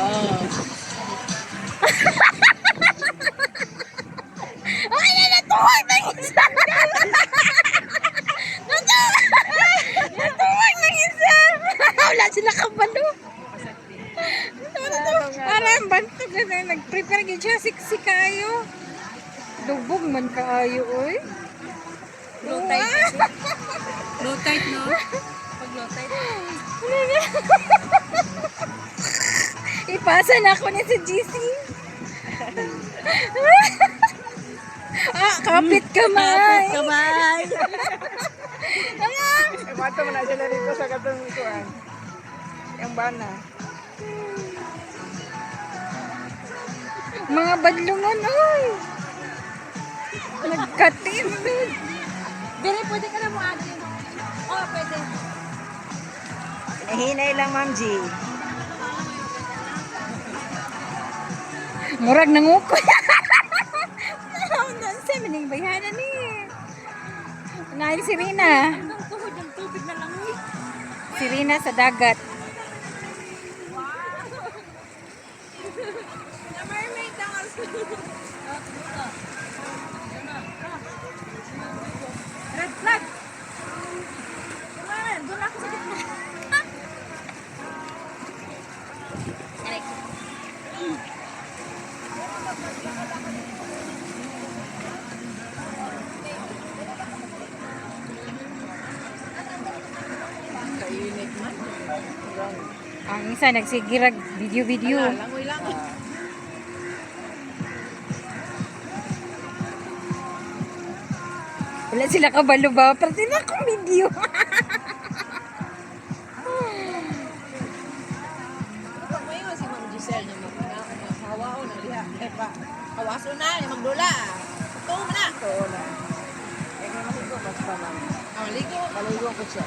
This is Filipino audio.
Oo. Ay, natuwag ng isa! Natuwag ng isa! Wala sila kabalo. Parang bantog na nag-prepare yun siya. Siksi kayo. Dubog man kaayo, oy. Low tide. Low tide, no? Pag low tide. Ipasa na ako niya sa GC. Kapit kamay. Kapit kamay. Mato mo na sila dito sa katong kuan. Yung bana. Mga badlungan, oy. Nagkatin. Dire, pwede ka na mo ate. Oh, pwede. Hinahinay lang, Ma'am G. Murag nangukoy. Sa maning bayanan ni. Nain si Rina. Ang tuhod ng tubig na lang. Si Rina sa dagat. Na mermaid ang red flag. Kumanan, doon ako sa gitna. Kainit man. Ang isa nagsigirag video-video. Langoy lang. Wala sila kabalo ba? Pero sila akong video. Pag may si Ma'am Giselle na maghawa o na liha. Eh pa, hawaso na, ni magdula. Ito mo na. Oo na. Eh, kaya maligo, mas pa, Ma'am. Ligo. Maligo ko siya.